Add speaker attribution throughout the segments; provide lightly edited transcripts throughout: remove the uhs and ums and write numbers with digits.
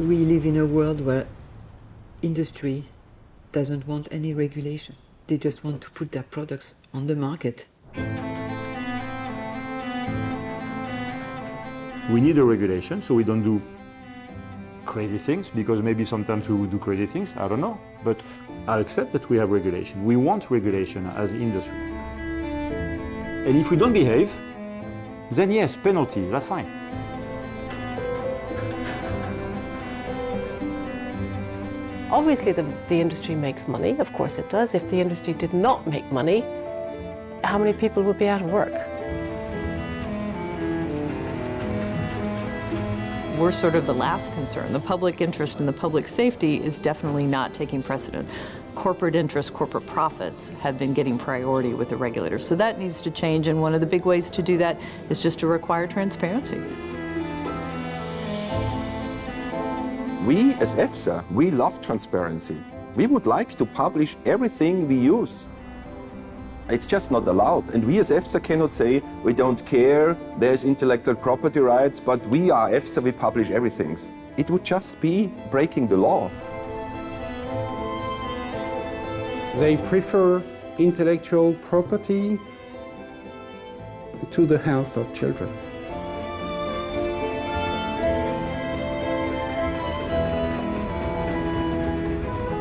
Speaker 1: We live in a world where industry doesn't want any regulation. They just want to put their products on the market.
Speaker 2: We need a regulation so we don't do crazy things, because maybe sometimes we would do crazy things, I don't know. But I accept that we have regulation. We want regulation as industry. And if we don't behave, then yes, penalty, that's fine.
Speaker 3: Obviously the industry makes money, of course it does. If the industry did not make money, how many people would be out of work?
Speaker 4: We're sort of the last concern. The public interest and the public safety is definitely not taking precedent. Corporate interests, corporate profits have been getting priority with the regulators. So that needs to change, and one of the big ways to do that is just to require transparency.
Speaker 5: We as EFSA, we love transparency. We would like to publish everything we use. It's just not allowed. And we as EFSA cannot say, we don't care, there's intellectual property rights, but we are EFSA, we publish everything. It would just be breaking the law.
Speaker 6: They prefer intellectual property to the health of children.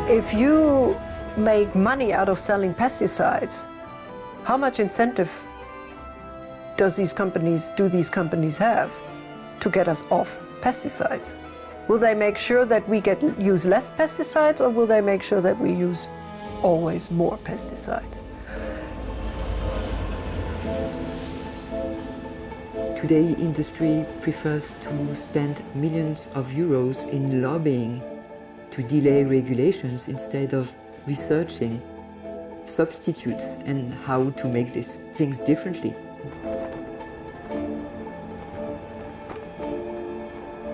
Speaker 7: If you make money out of selling pesticides, how much incentive do these companies have to get us off pesticides? Will they make sure that we use less pesticides, or will they make sure that we use always more pesticides?
Speaker 1: Today, industry prefers to spend millions of euros in lobbying to delay regulations instead of researching substitutes and how to make these things differently.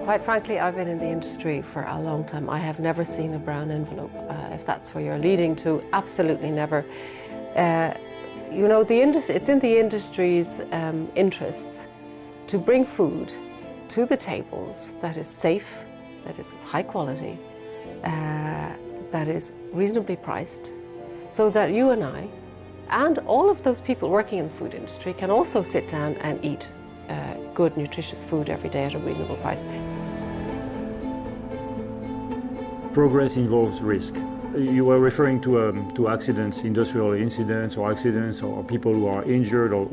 Speaker 3: Quite frankly, I've been in the industry for a long time. I have never seen a brown envelope. If that's where you're leading to, absolutely never. You know, it's in the industry's interests to bring food to the tables that is safe, that is of high quality, that is reasonably priced, so that you and I, and all of those people working in the food industry, can also sit down and eat good, nutritious food every day at a reasonable price.
Speaker 2: Progress involves risk. You were referring to accidents, industrial incidents or accidents, or people who are injured, or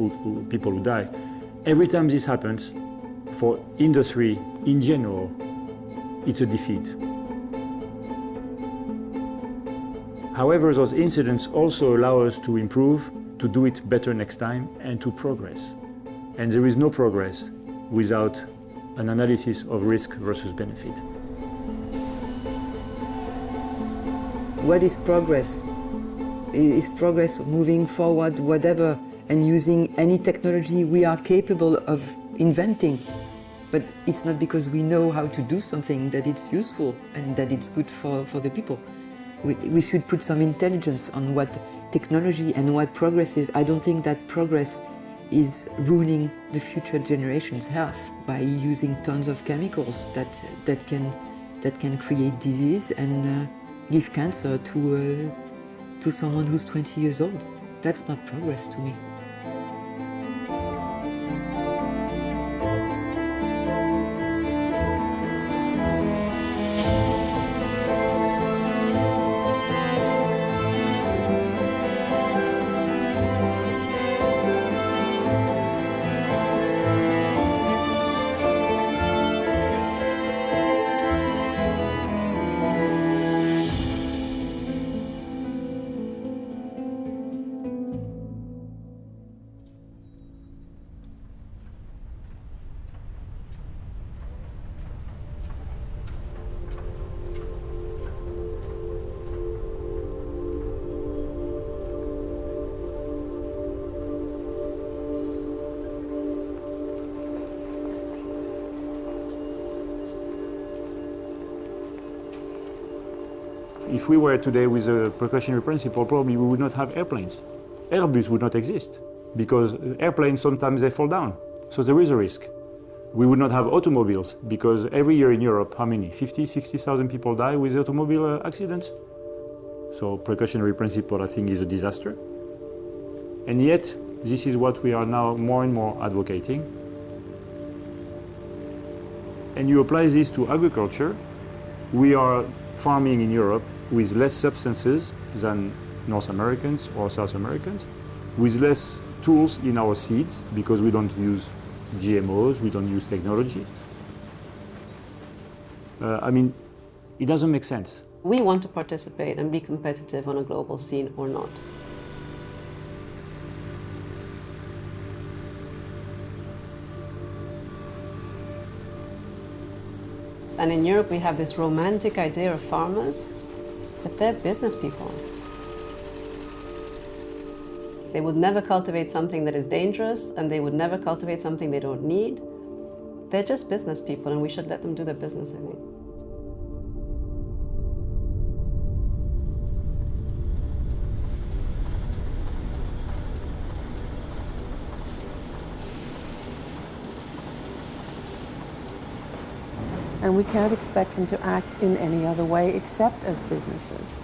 Speaker 2: people who die. Every time this happens, for industry in general, it's a defeat. However, those incidents also allow us to improve, to do it better next time, and to progress. And there is no progress without an analysis of risk versus benefit.
Speaker 1: What is progress? Is progress moving forward, whatever, and using any technology we are capable of inventing? But it's not because we know how to do something that it's useful and that it's good for the people. We should put some intelligence on what technology and what progress is. I don't think that progress is ruining the future generations' health by using tons of chemicals that can create disease and give cancer to someone who's 20 years old. That's not progress to me.
Speaker 2: If we were today with a precautionary principle, probably we would not have airplanes. Airbus would not exist, because airplanes sometimes they fall down, so there is a risk. We would not have automobiles because every year in Europe, how many? 50, 60,000 people die with automobile accidents? So precautionary principle, I think, is a disaster. And yet, this is what we are now more and more advocating. And you apply this to agriculture. We are farming in Europe with less substances than North Americans or South Americans, with less tools in our seeds because we don't use GMOs, we don't use technology. I mean, it doesn't make sense.
Speaker 8: We want to participate and be competitive on a global scene or not. And in Europe we have this romantic idea of farmers, but they're business people. They would never cultivate something that is dangerous, and they would never cultivate something they don't need. They're just business people, and we should let them do their business, I think.
Speaker 9: And we can't expect them to act in any other way except as businesses.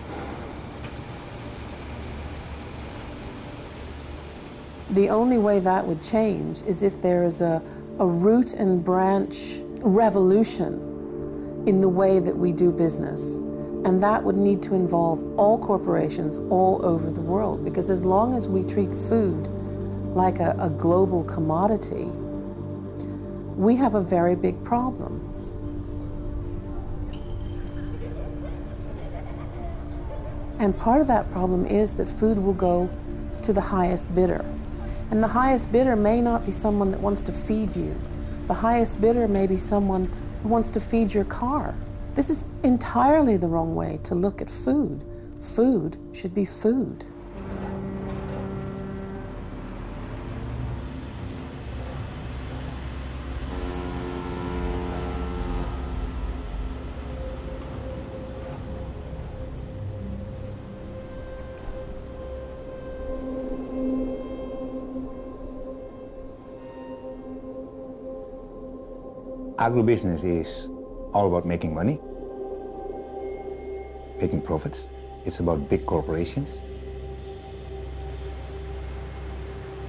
Speaker 9: The only way that would change is if there is a root and branch revolution in the way that we do business. And that would need to involve all corporations all over the world, because as long as we treat food like a global commodity, we have a very big problem. And part of that problem is that food will go to the highest bidder. And the highest bidder may not be someone that wants to feed you. The highest bidder may be someone who wants to feed your car. This is entirely the wrong way to look at food. Food should be food.
Speaker 10: Agribusiness is all about making money, making profits. It's about big corporations.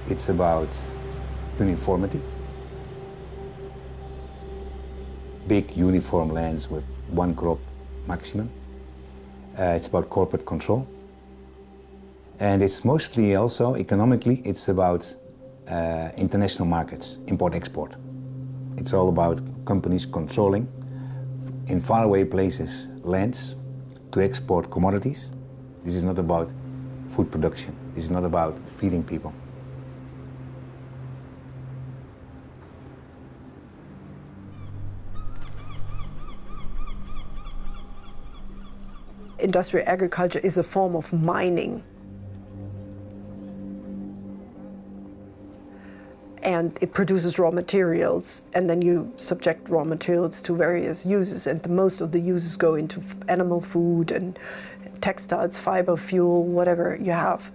Speaker 10: It's about uniformity. Big uniform lands with one crop maximum. It's about corporate control. And it's mostly also, economically, it's about international markets, import-export. It's all about companies controlling, in faraway places, lands to export commodities. This is not about food production. This is not about feeding people.
Speaker 7: Industrial agriculture is a form of mining. And it produces raw materials, and then you subject raw materials to various uses, and most of the uses go into animal food and textiles, fiber, fuel, whatever you have.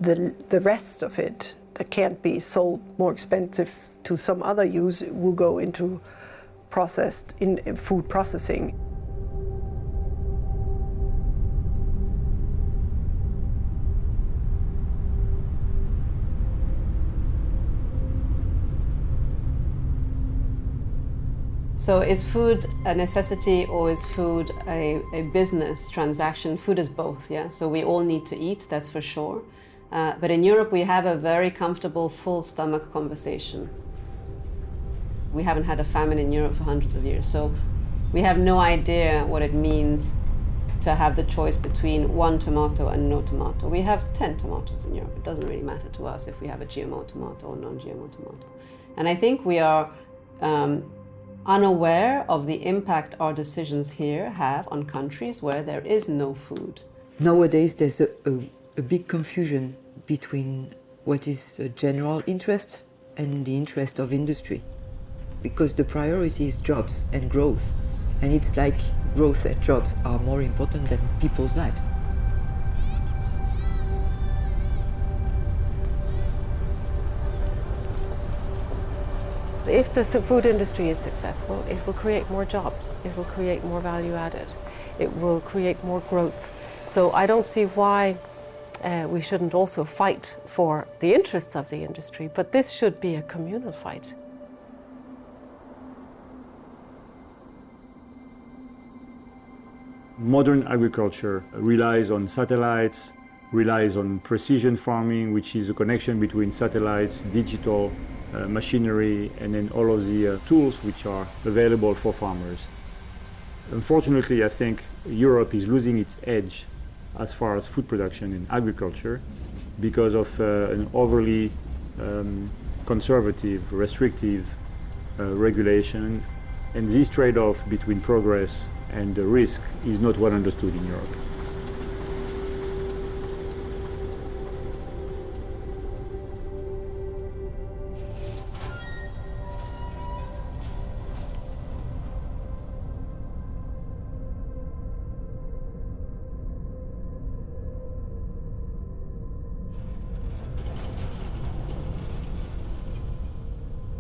Speaker 7: The rest of it that can't be sold more expensive to some other use will go into processed in food processing.
Speaker 8: So is food a necessity or is food a business transaction? Food is both, yeah? So we all need to eat, that's for sure. But in Europe we have a very comfortable full stomach conversation. We haven't had a famine in Europe for hundreds of years, so we have no idea what it means to have the choice between one tomato and no tomato. We have 10 tomatoes in Europe. It doesn't really matter to us if we have a GMO tomato or non-GMO tomato. And I think we are unaware of the impact our decisions here have on countries where there is no food.
Speaker 1: Nowadays there's a big confusion between what is a general interest and the interest of industry, because the priority is jobs and growth, and it's like growth and jobs are more important than people's lives.
Speaker 3: If the food industry is successful, it will create more jobs, it will create more value added, it will create more growth. So I don't see why we shouldn't also fight for the interests of the industry, but this should be a communal fight.
Speaker 2: Modern agriculture relies on satellites, relies on precision farming, which is a connection between satellites, digital, machinery, and then all of the tools which are available for farmers. Unfortunately, I think Europe is losing its edge as far as food production in agriculture because of an overly conservative, restrictive regulation, and this trade-off between progress and the risk is not well understood in Europe.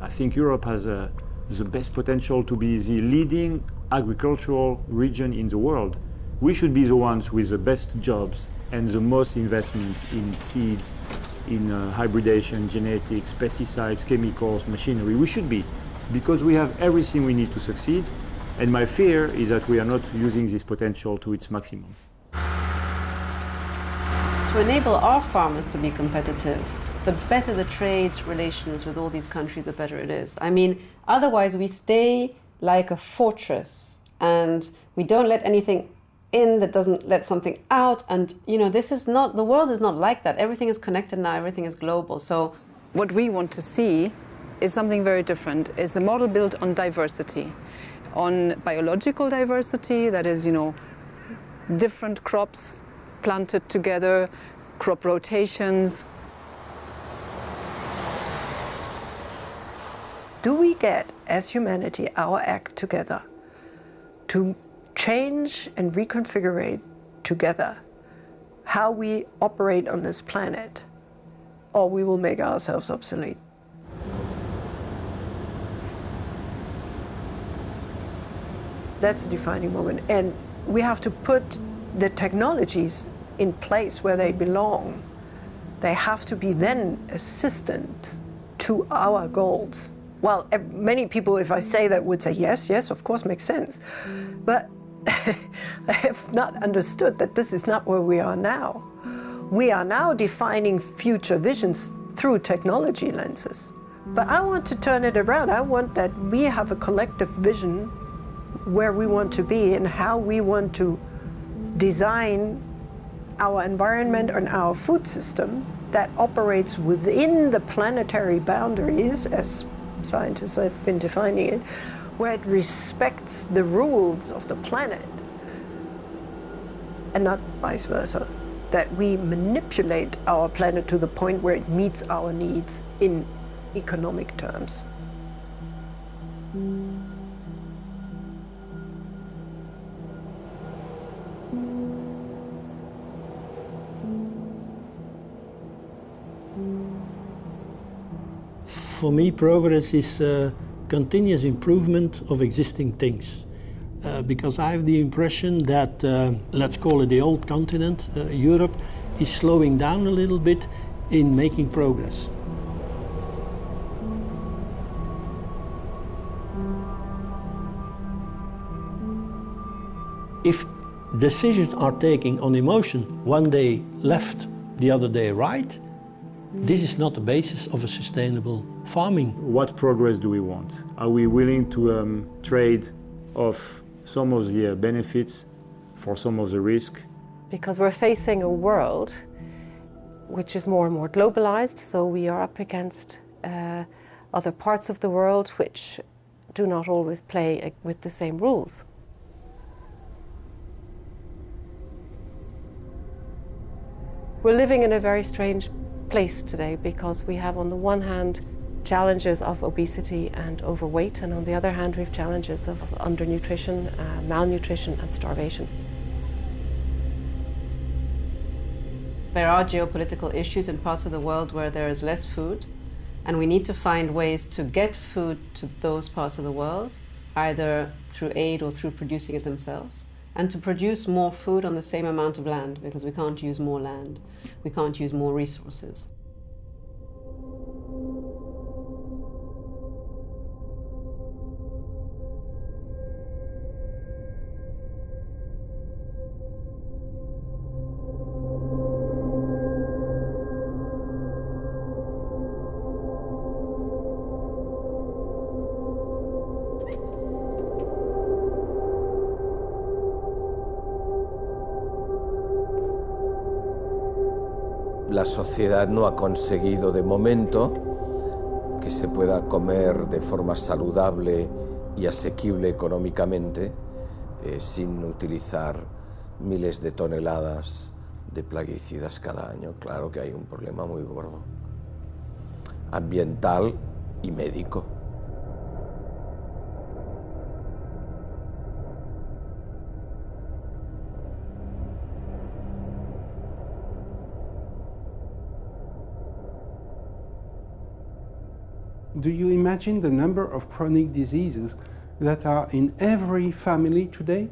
Speaker 2: I think Europe has the best potential to be the leading agricultural region in the world. We should be the ones with the best jobs and the most investment in seeds, in hybridation, genetics, pesticides, chemicals, machinery. We should be, because we have everything we need to succeed. And my fear is that we are not using this potential to its maximum.
Speaker 8: To enable our farmers to be competitive, the better the trade relations with all these countries, the better it is. I mean, otherwise we stay like a fortress and we don't let anything in that doesn't let something out. And, you know, this is not, the world is not like that. Everything is connected now, everything is global. So
Speaker 11: what we want to see is something very different. It's a model built on diversity, on biological diversity, that is, you know, different crops planted together, crop rotations.
Speaker 7: Do we get, as humanity, our act together to change and reconfigure together how we operate on this planet, or we will make ourselves obsolete? That's the defining moment. And we have to put the technologies in place where they belong. They have to be then assistant to our goals. Well, many people, if I say that, would say, yes, yes, of course, makes sense. But I have not understood that this is not where we are now. We are now defining future visions through technology lenses. But I want to turn it around. I want that we have a collective vision where we want to be and how we want to design our environment and our food system that operates within the planetary boundaries, as scientists have been defining it, where it respects the rules of the planet and not vice versa. That we manipulate our planet to the point where it meets our needs in economic terms.
Speaker 12: For me, progress is continuous improvement of existing things. Because I have the impression that, let's call it the old continent, Europe, is slowing down a little bit in making progress. If decisions are taken on emotion, one day left, the other day right, this is not the basis of a sustainable farming.
Speaker 2: What progress do we want? Are we willing to trade off some of the benefits for some of the risk?
Speaker 3: Because we're facing a world which is more and more globalized, so we are up against other parts of the world which do not always play with the same rules. We're living in a very strange place today because we have, on the one hand, challenges of obesity and overweight, and on the other hand, we have challenges of undernutrition, malnutrition and starvation.
Speaker 8: There are geopolitical issues in parts of the world where there is less food, And we need to find ways to get food to those parts of the world, either through aid or through producing it themselves, and to produce more food on the same amount of land, because we can't use more land, we can't use more resources.
Speaker 13: La sociedad no ha conseguido de momento que se pueda comer de forma saludable y asequible económicamente sin utilizar miles de toneladas de plaguicidas cada año. Claro que hay un problema muy gordo, ambiental y médico.
Speaker 6: Do you imagine the number of chronic diseases that are in every family today?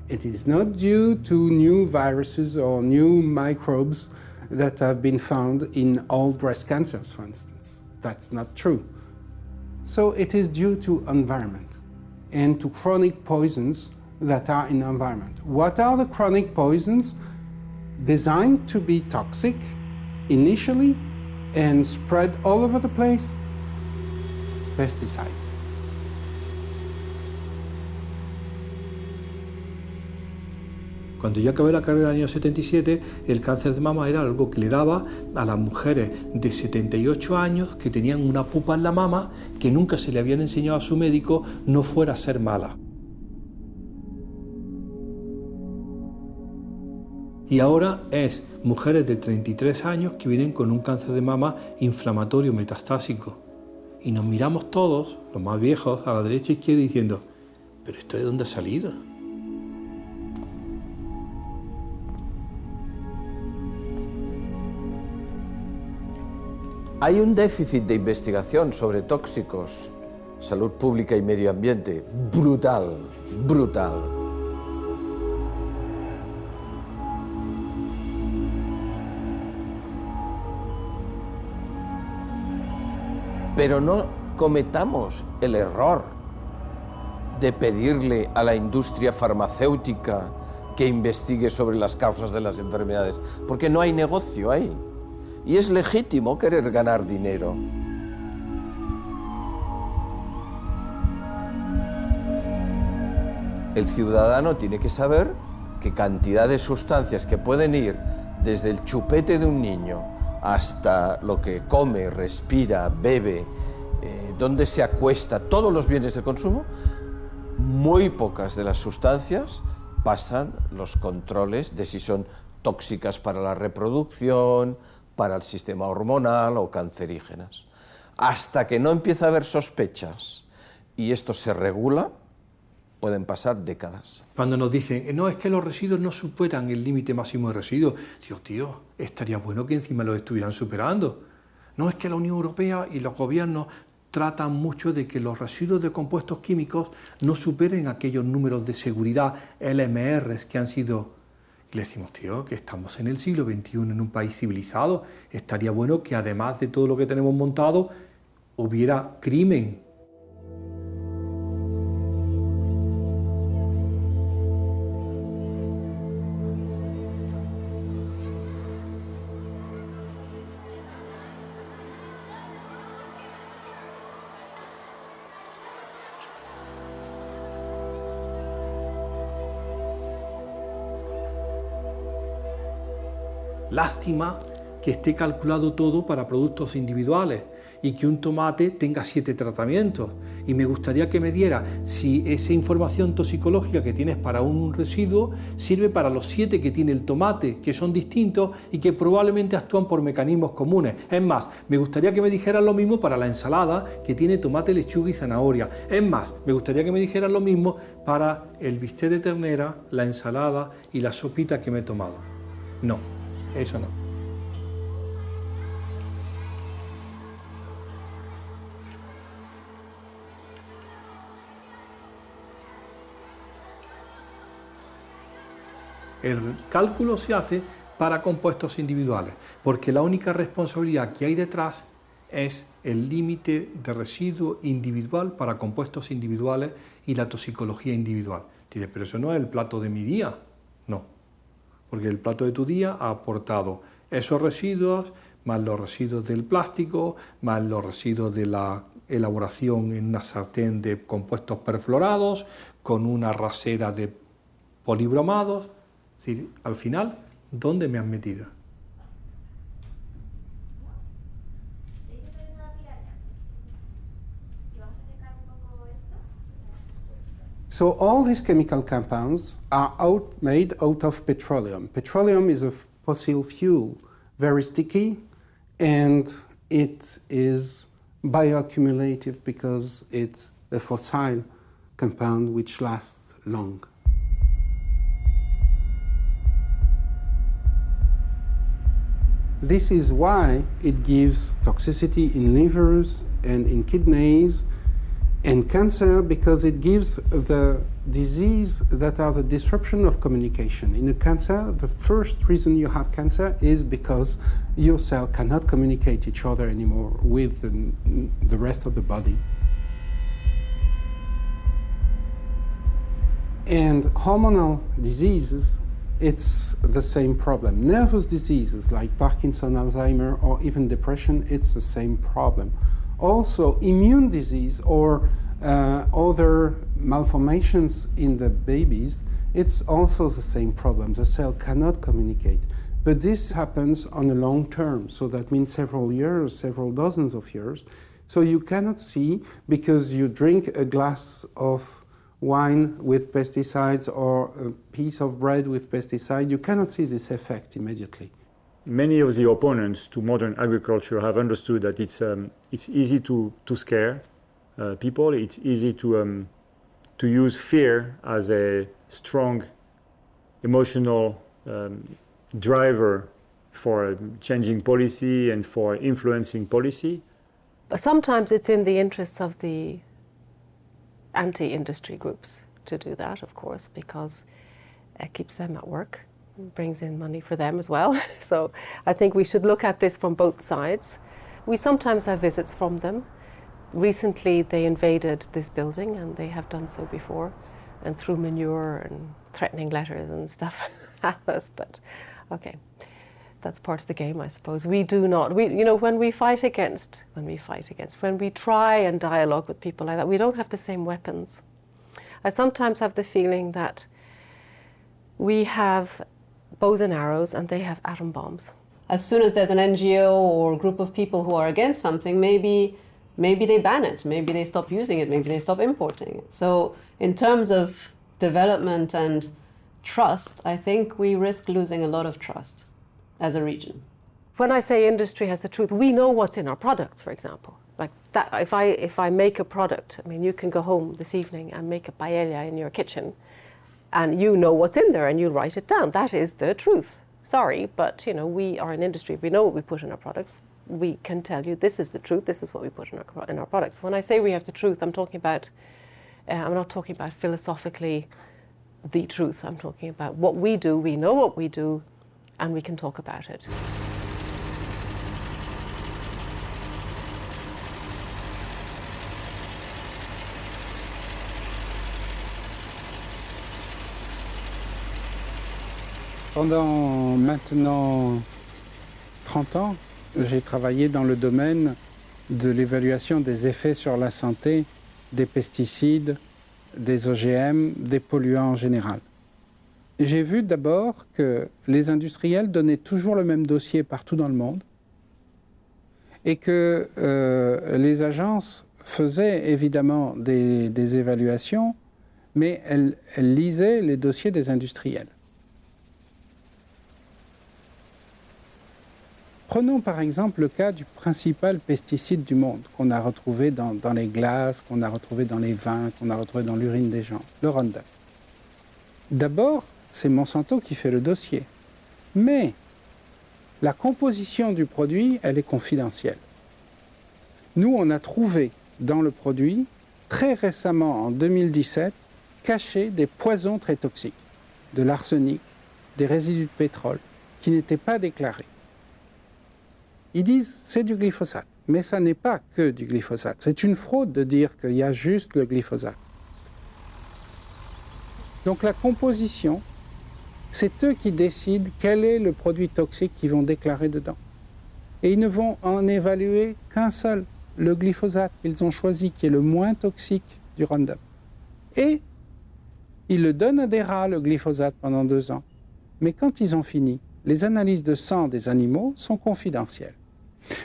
Speaker 6: It is not due to new viruses or new microbes that have been found in all breast cancers, for instance. That's not true. So it is due to environment and to chronic poisons that are in the environment. What are the chronic poisons? Designed to be toxic initially and spread all over the place? Pesticides.
Speaker 14: Cuando yo acabé la carrera en el año 77, el cáncer de mama era algo que le daba a las mujeres de 78 años que tenían una pupa en la mama que nunca se le habían enseñado a su médico no fuera a ser mala. Y ahora es mujeres de 33 años que vienen con un cáncer de mama inflamatorio metastásico. Y nos miramos todos, los más viejos, a la derecha e izquierda diciendo, ¿pero esto de dónde ha salido?
Speaker 13: Hay un déficit de investigación sobre tóxicos, salud pública y medio ambiente brutal, brutal. Pero no cometamos el error de pedirle a la industria farmacéutica que investigue sobre las causas de las enfermedades, porque no hay negocio ahí. Y es legítimo querer ganar dinero. El ciudadano tiene que saber que cantidad de sustancias que pueden ir desde el chupete de un niño hasta lo que come, respira, bebe, donde se acuesta, todos los bienes de consumo, muy pocas de las sustancias pasan los controles de si son tóxicas para la reproducción, para el sistema hormonal o cancerígenas. Hasta que no empieza a haber sospechas y esto se regula, pueden pasar décadas.
Speaker 14: Cuando nos dicen, no, es que los residuos no superan el límite máximo de residuos, digo, tío, estaría bueno que encima los estuvieran superando. No, es que la Unión Europea y los gobiernos tratan mucho de que los residuos de compuestos químicos no superen aquellos números de seguridad LMRs que han sido... Y le decimos, tío, que estamos en el siglo XXI en un país civilizado, estaría bueno que además de todo lo que tenemos montado, hubiera crimen. Lástima que esté calculado todo para productos individuales y que un tomate tenga 7 tratamientos. Y me gustaría que me diera si esa información toxicológica que tienes para un residuo sirve para los 7 que tiene el tomate, que son distintos y que probablemente actúan por mecanismos comunes. Es más, me gustaría que me dijeran lo mismo para la ensalada que tiene tomate, lechuga y zanahoria. Es más, me gustaría que me dijeran lo mismo para el bistec de ternera, la ensalada y la sopita que me he tomado. No. Eso no. El cálculo se hace para compuestos individuales, porque la única responsabilidad que hay detrás es el límite de residuo individual para compuestos individuales y la toxicología individual. Dice, pero eso no es el plato de mi día. No, porque el plato de tu día ha aportado esos residuos, más los residuos del plástico, más los residuos de la elaboración en una sartén de compuestos perfluorados, con una rasera de polibromados. Es decir, al final, ¿dónde me han metido?
Speaker 6: So all these chemical compounds are made out of petroleum. Petroleum is a fossil fuel, very sticky, and it is bioaccumulative because it's a fossil compound which lasts long. This is why it gives toxicity in livers and in kidneys and cancer, because it gives the disease that are the disruption of communication. In a cancer, the first reason you have cancer is because your cell cannot communicate each other anymore with the rest of the body. And hormonal diseases, it's the same problem. Nervous diseases like Parkinson, Alzheimer, or even depression, it's the same problem. Also, immune disease or other malformations in the babies, it's also the same problem. The cell cannot communicate. But this happens on a long term, so that means several years, several dozens of years. So you cannot see, because you drink a glass of wine with pesticides or a piece of bread with pesticide, you cannot see this effect immediately.
Speaker 2: Many of the opponents to modern agriculture have understood that it's easy to scare people. It's easy to use fear as a strong emotional driver for changing policy and for influencing policy.
Speaker 3: Sometimes it's in the interests of the anti-industry groups to do that, of course, because it keeps them at work. Brings in money for them as well. So I think we should look at this from both sides. We sometimes have visits from them. Recently they invaded this building, and they have done so before, and threw manure and threatening letters and stuff at us, but okay, that's part of the game, I suppose. We do not, when we try and dialogue with people like that, we don't have the same weapons. I sometimes have the feeling that we have bows and arrows and they have atom bombs.
Speaker 8: As soon as there's an NGO or group of people who are against something, maybe they ban it, maybe they stop using it, maybe they stop importing it. So in terms of development and trust, I think we risk losing a lot of trust as a region.
Speaker 3: When I say industry has the truth, we know what's in our products, for example. Like that, if I make a product, I mean, you can go home this evening and make a paella in your kitchen, and you know what's in there and you write it down. That is the truth. Sorry, but we are an industry. We know what we put in our products. We can tell you this is the truth. This is what we put in our products. When I say we have the truth, I'm talking about. I'm not talking about philosophically the truth. I'm talking about what we do. We know what we do, and we can talk about it.
Speaker 6: Pendant maintenant 30 ans, j'ai travaillé dans le domaine de l'évaluation des effets sur la santé des pesticides, des OGM, des polluants en général. J'ai vu d'abord que les industriels donnaient toujours le même dossier partout dans le monde et que les agences faisaient évidemment des évaluations, mais elles lisaient les dossiers des industriels. Prenons par exemple le cas du principal pesticide du monde qu'on a retrouvé dans les glaces, qu'on a retrouvé dans les vins, qu'on a retrouvé dans l'urine des gens, le Roundup. D'abord, c'est Monsanto qui fait le dossier. Mais la composition du produit, elle est confidentielle. Nous, on a trouvé dans le produit, très récemment, en 2017, cachés des poisons très toxiques, de l'arsenic, des résidus de pétrole qui n'étaient pas déclarés. Ils disent c'est du glyphosate, mais ça n'est pas que du glyphosate. C'est une fraude de dire qu'il y a juste le glyphosate. Donc la composition, c'est eux qui décident quel est le produit toxique qu'ils vont déclarer dedans. Et ils ne vont en évaluer qu'un seul, le glyphosate. Ils ont choisi qui est le moins toxique du Roundup. Et ils le donnent à des rats, le glyphosate, pendant 2 ans. Mais quand ils ont fini, les analyses de sang des animaux sont confidentielles.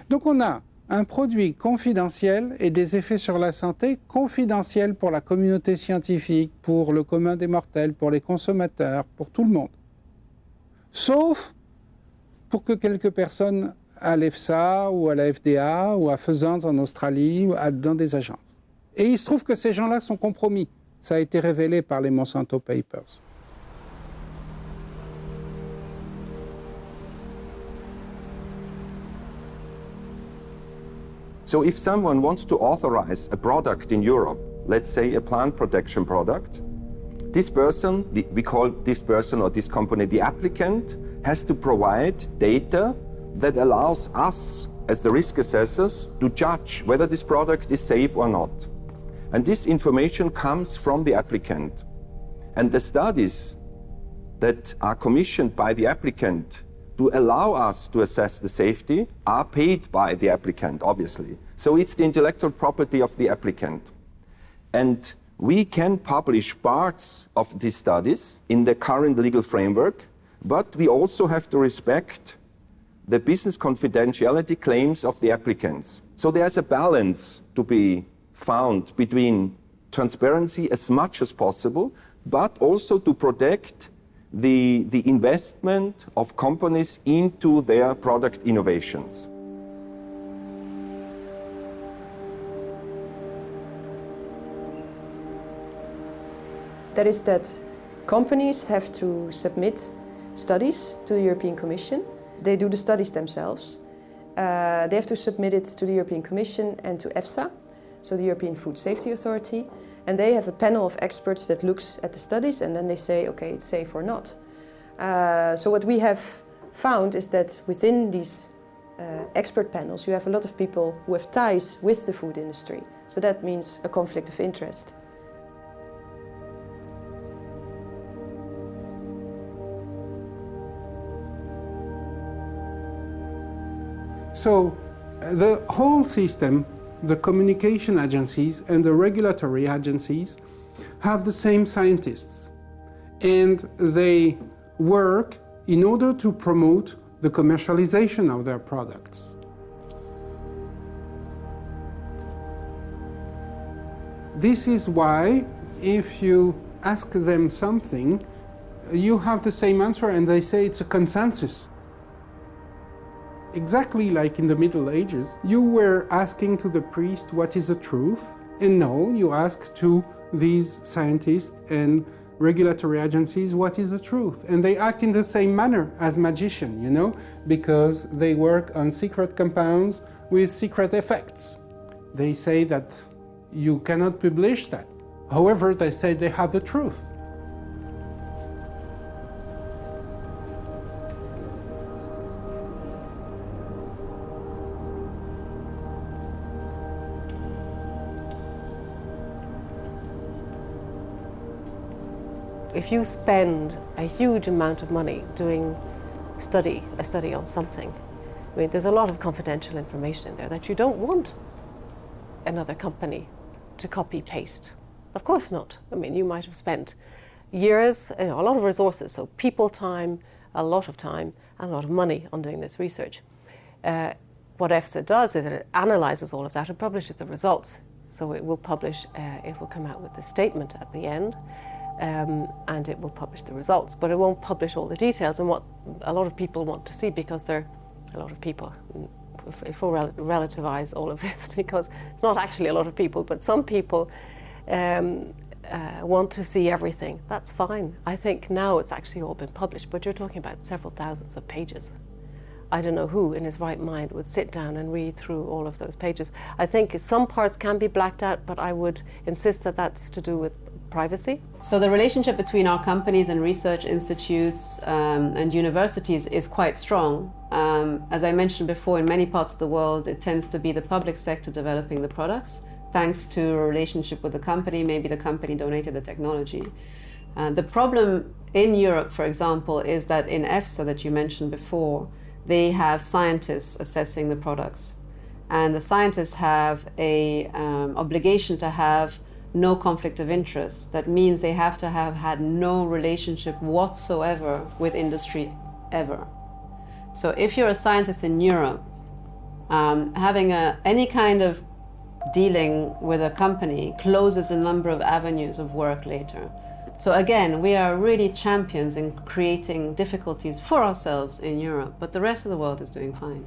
Speaker 6: Donc on a un produit confidentiel et des effets sur la santé confidentiels pour la communauté scientifique, pour le commun des mortels, pour les consommateurs, pour tout le monde. Sauf pour que quelques personnes à l'EFSA ou à la FDA ou à Fezans en Australie ou dans des agences. Et il se trouve que ces gens-là sont compromis. Ça a été révélé par les Monsanto Papers.
Speaker 5: So if someone wants to authorize a product in Europe, let's say a plant protection product, this person, we call this person or this company the applicant, has to provide data that allows us as the risk assessors to judge whether this product is safe or not. And this information comes from the applicant. And the studies that are commissioned by the applicant to allow us to assess the safety are paid by the applicant, obviously. So it's the intellectual property of the applicant. And we can publish parts of these studies in the current legal framework, but we also have to respect the business confidentiality claims of the applicants. So there's a balance to be found between transparency as much as possible, but also to protect the investment of companies into their product innovations.
Speaker 15: That is that companies have to submit studies to the European Commission. They do the studies themselves. They have to submit it to the European Commission and to EFSA, so the European Food Safety Authority. And they have a panel of experts that looks at the studies and then they say, okay, it's safe or not. So what we have found is that within these expert panels, you have a lot of people who have ties with the food industry. So that means a conflict of interest.
Speaker 6: So the whole system, the communication agencies and the regulatory agencies have the same scientists, and they work in order to promote the commercialization of their products. This is why if you ask them something, you have the same answer and they say it's a consensus. Exactly like in the Middle Ages, you were asking to the priest what is the truth, and now you ask to these scientists and regulatory agencies what is the truth. And they act in the same manner as magicians, you know, because they work on secret compounds with secret effects. They say that you cannot publish that. However, they say they have the truth.
Speaker 3: If you spend a huge amount of money doing a study on something, I mean, there's a lot of confidential information in there that you don't want another company to copy-paste. Of course not. I mean, you might have spent years, a lot of resources, so people time, a lot of time, and a lot of money on doing this research. What EFSA does is it analyzes all of that and publishes the results. So it will publish, it will come out with a statement at the end, and it will publish the results, but it won't publish all the details and what a lot of people want to see, because they're a lot of people. If we relativize all of this, because it's not actually a lot of people, but some people want to see everything. That's fine. I think now it's actually all been published, but you're talking about several thousands of pages. I don't know who in his right mind would sit down and read through all of those pages. I think some parts can be blacked out, but I would insist that that's to do with privacy?
Speaker 8: So the relationship between our companies and research institutes and universities is quite strong. As I mentioned before, in many parts of the world, it tends to be the public sector developing the products, thanks to a relationship with the company. Maybe the company donated the technology. The problem in Europe, for example, is that in EFSA that you mentioned before, they have scientists assessing the products. And the scientists have an obligation to have no conflict of interest. That means they have to have had no relationship whatsoever with industry ever. So if you're a scientist in Europe, having any kind of dealing with a company closes a number of avenues of work later. So again, we are really champions in creating difficulties for ourselves in Europe, but the rest of the world is doing fine.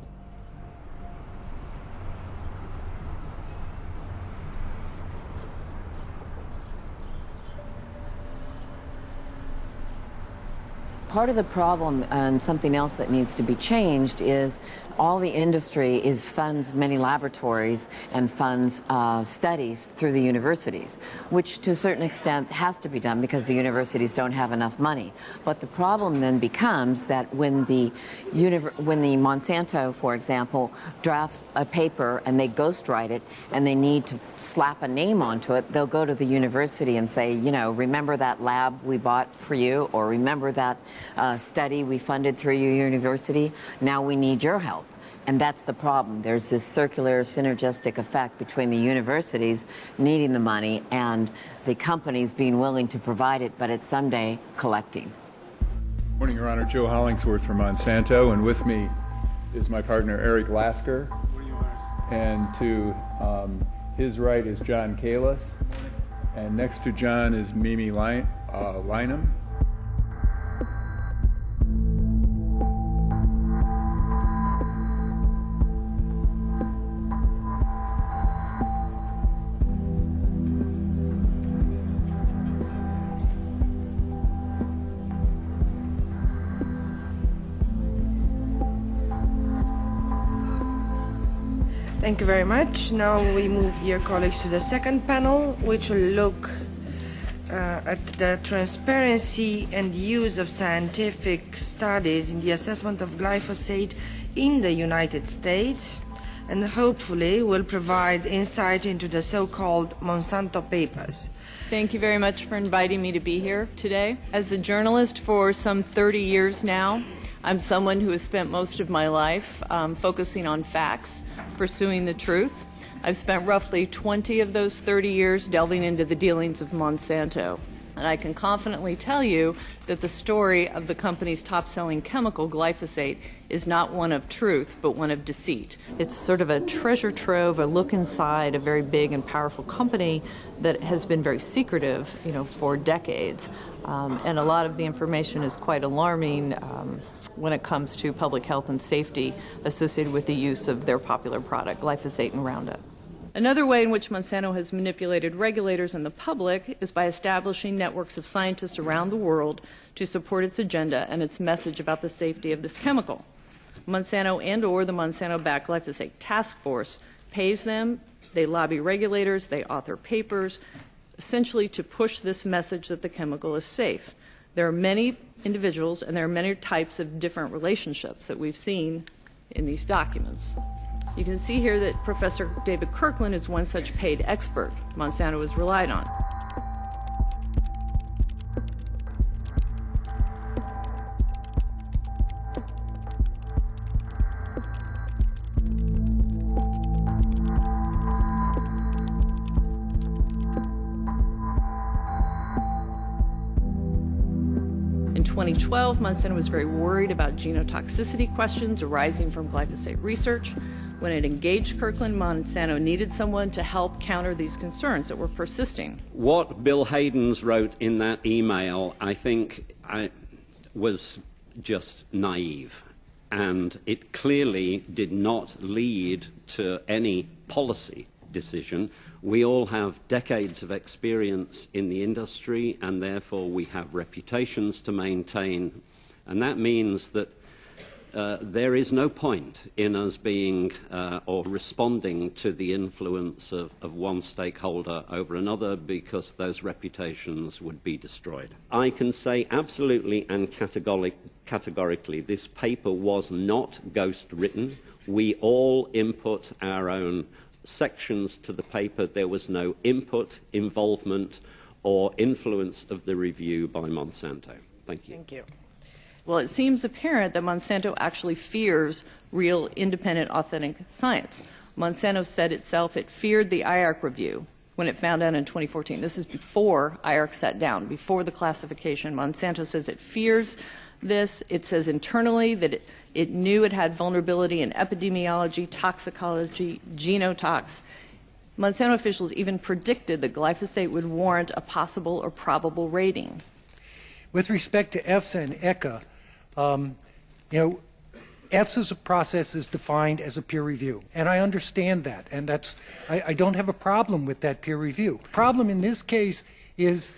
Speaker 16: Part of the problem, and something else that needs to be changed, is all the industry funds many laboratories and funds studies through the universities, which to a certain extent has to be done because the universities don't have enough money. But the problem then becomes that when the Monsanto, for example, drafts a paper and they ghostwrite it and they need to slap a name onto it, they'll go to the university and say, you know, remember that lab we bought for you, or remember that study we funded through your university? Now we need your help. And that's the problem. There's this circular synergistic effect between the universities needing the money and the companies being willing to provide it, but it's someday collecting.
Speaker 17: Morning, Your Honor. Joe Hollingsworth from Monsanto, and with me is my partner Eric Lasker, and to his right is John Kalis, and next to John is Mimi Lynham.
Speaker 18: Thank you very much. Now we move, dear colleagues, to the second panel, which will look at the transparency and use of scientific studies in the assessment of glyphosate in the United States, and hopefully will provide insight into the so-called Monsanto papers.
Speaker 4: Thank you very much for inviting me to be here today. As a journalist for some 30 years now, I'm someone who has spent most of my life focusing on facts, pursuing the truth. I've spent roughly 20 of those 30 years delving into the dealings of Monsanto. And I can confidently tell you that the story of the company's top-selling chemical, glyphosate, is not one of truth, but one of deceit. It's sort of a treasure trove, a look inside a very big and powerful company that has been very secretive, for decades. And a lot of the information is quite alarming when it comes to public health and safety associated with the use of their popular product, glyphosate and Roundup. Another way in which Monsanto has manipulated regulators and the public is by establishing networks of scientists around the world to support its agenda and its message about the safety of this chemical. Monsanto and/or the Monsanto-backed Glyphosate Task Force pays them, they lobby regulators, they author papers, essentially to push this message that the chemical is safe. There are many individuals and there are many types of different relationships that we've seen in these documents. You can see here that Professor David Kirkland is one such paid expert Monsanto has relied on. In 2012, Monsanto was very worried about genotoxicity questions arising from glyphosate research. When it engaged Kirkland, Monsanto needed someone to help counter these concerns that were persisting.
Speaker 19: What Bill Hayden's wrote in that email, I think, was just naive. And it clearly did not lead to any policy decision. We all have decades of experience in the industry, and therefore we have reputations to maintain. And that means that there is no point in us being or responding to the influence of one stakeholder over another, because those reputations would be destroyed. I can say absolutely and categorically this paper was not ghost written. We all input our own sections to the paper. There was no input, involvement or influence of the review by Monsanto. Thank you.
Speaker 20: Thank you. Well, it seems apparent that Monsanto actually fears real, independent, authentic science. Monsanto said itself it feared the IARC review when it found out in 2014. This is before IARC sat down, before the classification. Monsanto says it fears this. It says internally that it knew it had vulnerability in epidemiology, toxicology, genotox. Monsanto officials even predicted that glyphosate would warrant a possible or probable rating.
Speaker 21: With respect to EFSA and ECHA, EFSA's process is defined as a peer review, and I understand that, and I don't have a problem with that peer review. The problem in this case is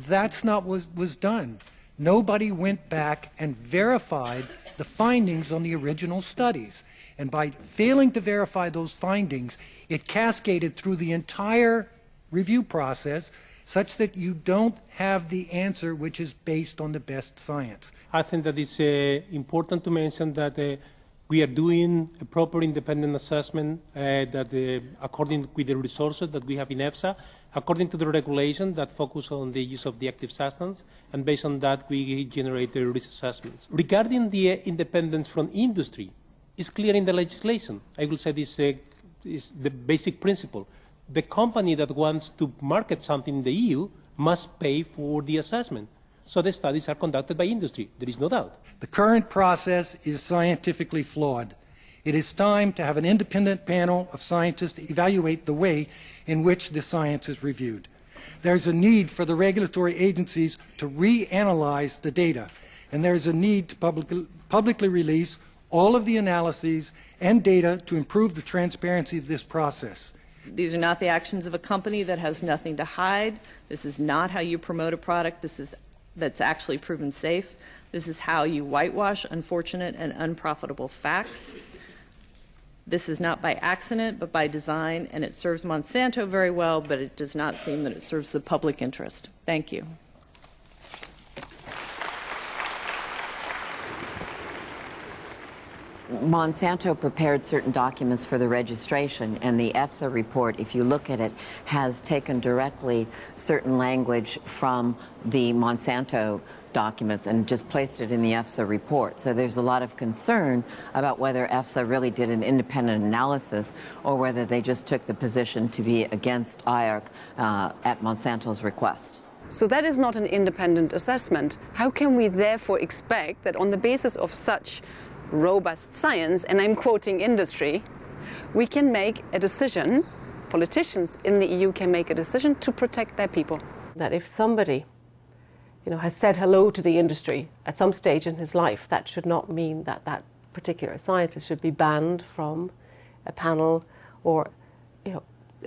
Speaker 21: that's not what was done. Nobody went back and verified the findings on the original studies, and by failing to verify those findings, it cascaded through the entire review process such that you don't have the answer which is based on the best science.
Speaker 22: I think that it's important to mention that we are doing a proper independent assessment according with the resources that we have in EFSA, according to the regulation that focus on the use of the active substance, and based on that we generate the risk assessments. Regarding the independence from industry, it's clear in the legislation. I will say this is the basic principle. The company that wants to market something in the EU must pay for the assessment. So the studies are conducted by industry. There is no doubt.
Speaker 21: The current process is scientifically flawed. It is time to have an independent panel of scientists to evaluate the way in which the science is reviewed. There's a need for the regulatory agencies to reanalyze the data, and there's a need to publicly release all of the analyses and data to improve the transparency of this process.
Speaker 20: These are not the actions of a company that has nothing to hide. This is not how you promote a product that's actually proven safe. This is how you whitewash unfortunate and unprofitable facts. This is not by accident, but by design, and it serves Monsanto very well, but it does not seem that it serves the public interest. Thank you.
Speaker 16: Monsanto prepared certain documents for the registration, and the EFSA report, if you look at it, has taken directly certain language from the Monsanto documents and just placed it in the EFSA report. So there's a lot of concern about whether EFSA really did an independent analysis or whether they just took the position to be against IARC at Monsanto's request.
Speaker 11: So that is not an independent assessment. How can we therefore expect that on the basis of such robust science, and I'm quoting industry, we can make a decision, politicians in the EU can make a decision to protect their people?
Speaker 3: That if somebody has said hello to the industry at some stage in his life, that should not mean that that particular scientist should be banned from a panel, or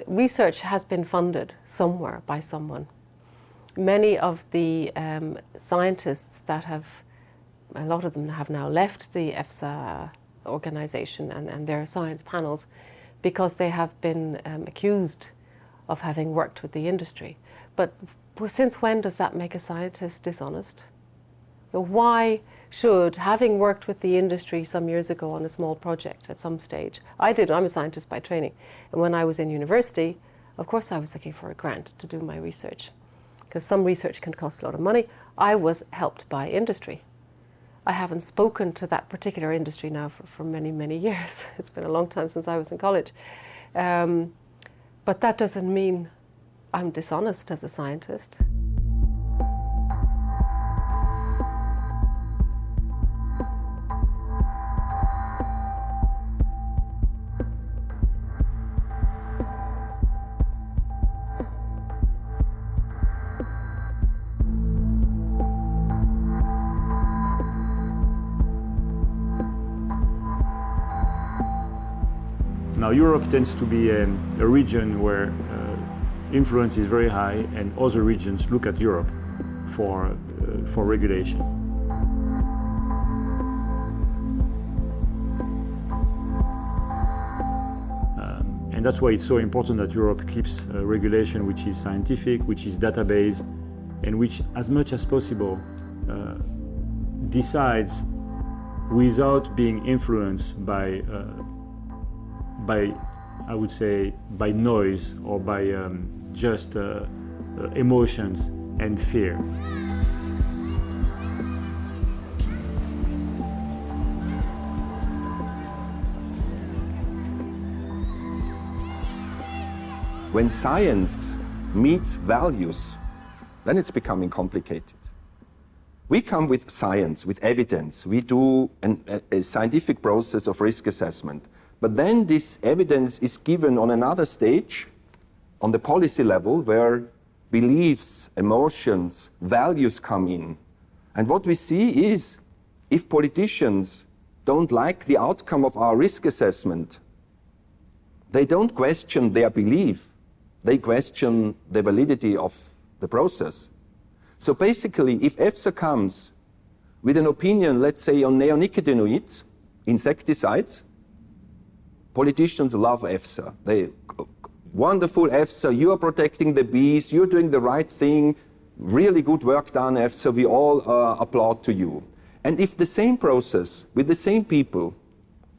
Speaker 3: research has been funded somewhere by someone. Many of the scientists that have, a lot of them have now left the EFSA organization and their science panels because they have been accused of having worked with the industry. But since when does that make a scientist dishonest? Why should, having worked with the industry some years ago on a small project at some stage, I'm a scientist by training, and when I was in university, of course I was looking for a grant to do my research, because some research can cost a lot of money. I was helped by industry. I haven't spoken to that particular industry now for many, many years. It's been a long time since I was in college. But that doesn't mean I'm dishonest as a scientist.
Speaker 2: Now, Europe tends to be a region where influence is very high, and other regions look at Europe for regulation. And that's why it's so important that Europe keeps regulation which is scientific, which is data-based, and which, as much as possible, decides without being influenced by, I would say, by noise or by just emotions and fear.
Speaker 5: When science meets values, then it's becoming complicated. We come with science, with evidence. We do a scientific process of risk assessment. But then this evidence is given on another stage, on the policy level, where beliefs, emotions, values come in. And what we see is, if politicians don't like the outcome of our risk assessment, they don't question their belief. They question the validity of the process. So basically, if EFSA comes with an opinion, let's say, on neonicotinoids, insecticides, politicians love EFSA. Wonderful EFSA, you are protecting the bees, you're doing the right thing, really good work done, EFSA, we all applaud to you. And if the same process, with the same people,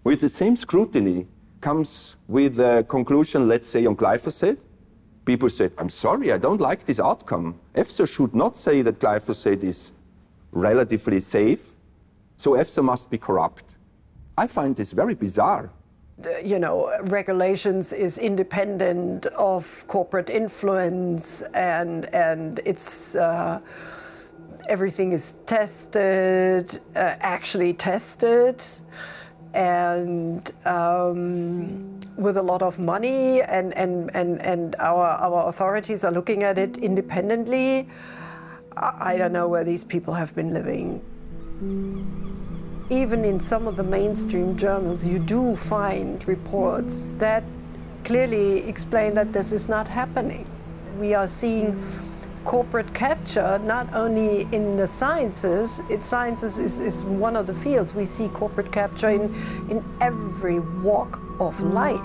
Speaker 5: with the same scrutiny, comes with a conclusion, let's say, on glyphosate, people say, I'm sorry, I don't like this outcome. EFSA should not say that glyphosate is relatively safe, so EFSA must be corrupt. I find this very bizarre.
Speaker 7: You know, regulations is independent of corporate influence, and it's everything is tested, actually tested, and with a lot of money, and our authorities are looking at it independently. I don't know where these people have been living. Even in some of the mainstream journals, you do find reports that clearly explain that this is not happening. We are seeing corporate capture not only in the sciences. Sciences is one of the fields. We see corporate capture in every walk of life.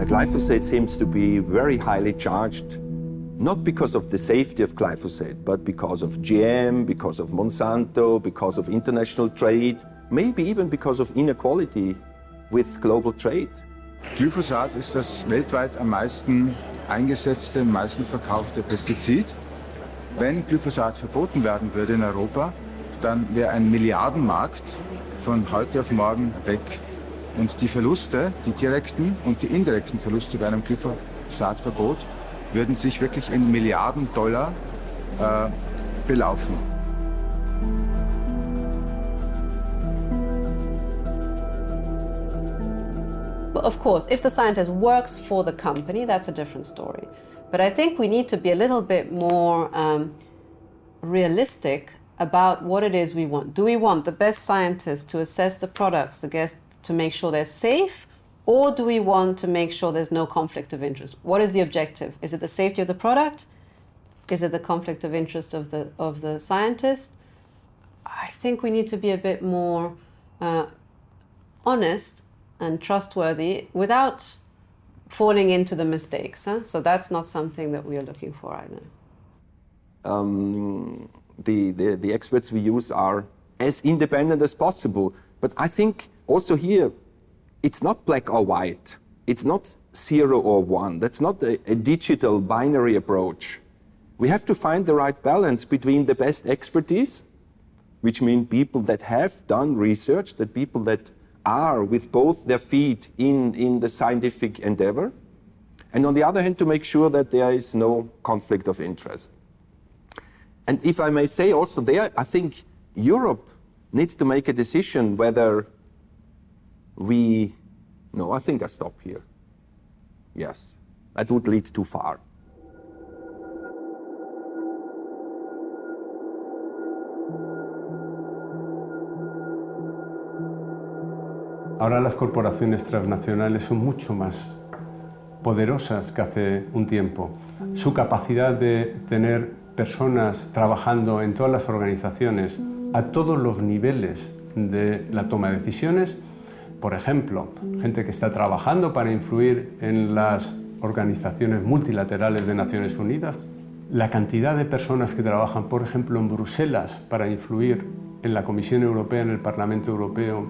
Speaker 5: Glyphosate seems to be very highly charged, not because of the safety of glyphosate, but because of GM, because of Monsanto, because of international trade, maybe even because of inequality with global trade.
Speaker 9: Glyphosat ist das weltweit am meisten eingesetzte, am meisten verkaufte Pestizid. Wenn Glyphosat verboten werden würde in Europa, dann wäre ein Milliardenmarkt von heute auf morgen weg. Und die Verluste, die direkten und die indirekten Verluste bei einem Glyphosatverbot, würden sich wirklich in Milliarden Dollar belaufen.
Speaker 8: Of course, if the scientist works for the company, that's a different story. But I think we need to be a little bit more realistic about what it is we want. Do we want the best scientists to assess the products to make sure they're safe, or do we want to make sure there's no conflict of interest? What is the objective? Is it the safety of the product? Is it the conflict of interest of the scientist? I think we need to be a bit more honest and trustworthy without falling into the mistakes. So that's not something that we are looking for either.
Speaker 5: The experts we use are as independent as possible, but I think also here, it's not black or white. It's not 0 or 1. That's not a digital binary approach. We have to find the right balance between the best expertise, which means people that have done research, that people that are with both their feet in the scientific endeavor, and on the other hand, to make sure that there is no conflict of interest. And if I may say also there, I think Europe needs to make a decision whether no, I think I stop here. Yes, that would lead too far.
Speaker 10: Ahora las corporaciones transnacionales son mucho más
Speaker 1: poderosas que hace un tiempo. Su capacidad de tener personas trabajando en todas las organizaciones a todos los niveles de la toma de decisiones, por ejemplo, gente que está trabajando para influir en las organizaciones multilaterales de Naciones Unidas, la cantidad de personas que trabajan, por ejemplo, en Bruselas para influir en la Comisión Europea, en el Parlamento Europeo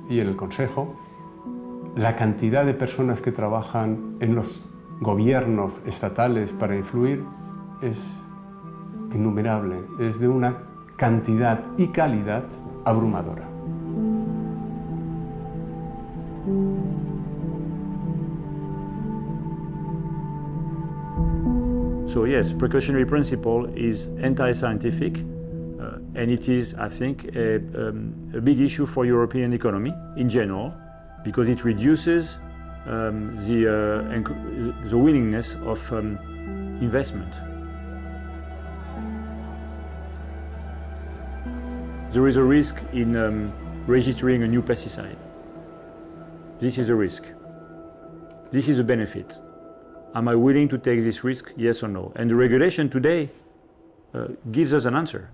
Speaker 1: y en el Consejo, la cantidad de personas que trabajan en los gobiernos estatales para influir es innumerable, es de una cantidad y calidad abrumadora.
Speaker 2: So yes, precautionary principle is anti-scientific, and it is, I think, a big issue for European economy in general, because it reduces the willingness of investment. There is a risk in registering a new pesticide. This is a risk. This is a benefit. Am I willing to take this risk, yes or no? And the regulation today gives us an answer.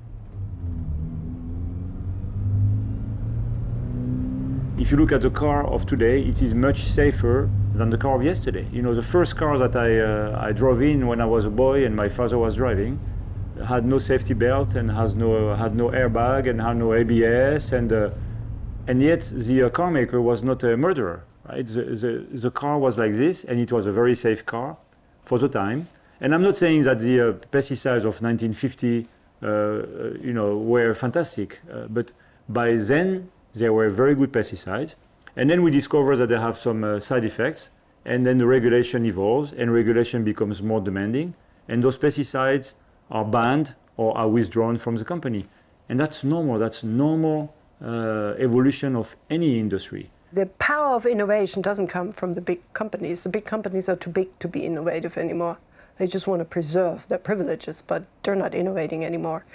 Speaker 2: If you look at the car of today, it is much safer than the car of yesterday. You know, the first car that I drove in when I was a boy and my father was driving had no safety belt and had no airbag and had no ABS, and yet the car maker was not a murderer. Right? The car was like this, and it was a very safe car for the time. And I'm not saying that the pesticides of 1950, were fantastic, but by then they were very good pesticides. And then we discovered that they have some side effects, and then the regulation evolves, and regulation becomes more demanding, and those pesticides are banned or are withdrawn from the company. And that's normal. That's normal evolution of any industry.
Speaker 7: The power of innovation doesn't come from the big companies. The big companies are too big to be innovative anymore. They just want to preserve their privileges, but they're not innovating anymore.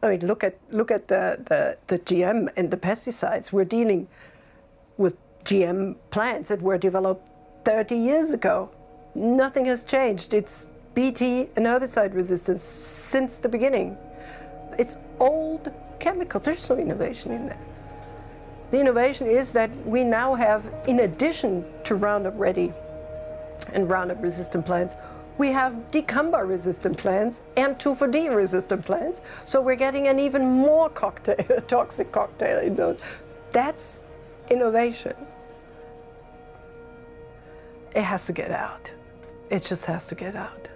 Speaker 7: I mean, look at the GM and the pesticides. We're dealing with GM plants that were developed 30 years ago. Nothing has changed. It's Bt and herbicide resistance since the beginning. It's old chemicals. There's no innovation in that. The innovation is that we now have, in addition to Roundup Ready and Roundup resistant plants, we have dicamba resistant plants and 2,4-D resistant plants. So we're getting an even more toxic cocktail in those. That's innovation. It has to get out. It just has to get out.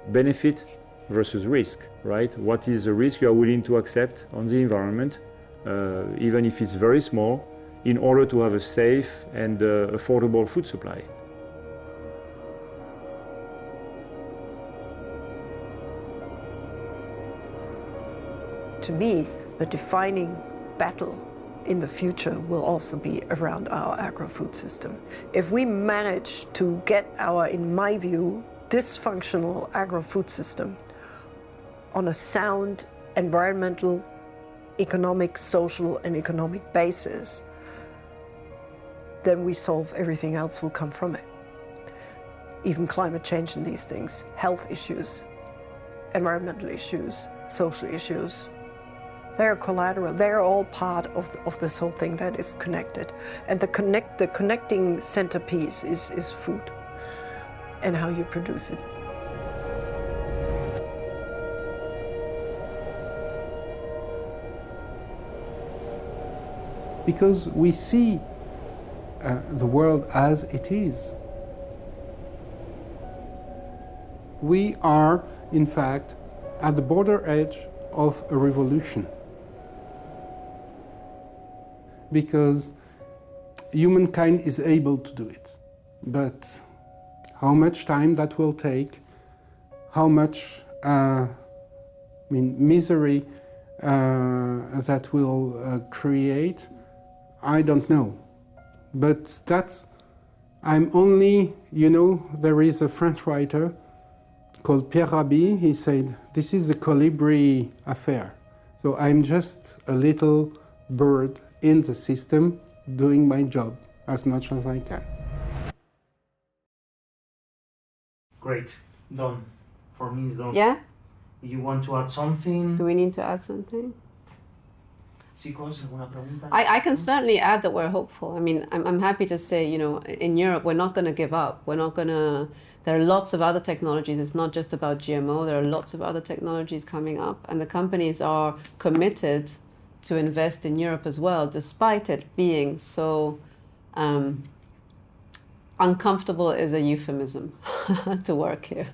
Speaker 2: Benefit versus risk, right? What is the risk you are willing to accept on the environment, even if it's very small, in order to have a safe and affordable food supply?
Speaker 7: To me, the defining battle in the future will also be around our agro-food system. If we manage to get our, in my view, dysfunctional agro-food system on a sound environmental, economic, social, and economic basis, then we solve everything else will come from it. Even climate change and these things, health issues, environmental issues, social issues. They're collateral. They're all part of this whole thing that is connected. And the connecting centerpiece is food and how you produce it.
Speaker 6: Because we see the world as it is. We are, in fact, at the border edge of a revolution. Because humankind is able to do it. But how much time that will take, how much misery that will create, I don't know. But that's, I'm only, there is a French writer called Pierre Rabhi. He said, this is a colibri affair. So I'm just a little bird in the system doing my job as much as I can.
Speaker 10: Great. Done. For me, it's done.
Speaker 8: Yeah?
Speaker 10: You want to add something?
Speaker 8: Do we need to add something?
Speaker 10: Chicos, ¿alguna pregunta?
Speaker 8: I can certainly add that we're hopeful. I mean, I'm happy to say, you know, in Europe, we're not going to give up. We're not going to... There are lots of other technologies. It's not just about GMO. There are lots of other technologies coming up. And the companies are committed to invest in Europe as well, despite it being so... uncomfortable is a euphemism to work here.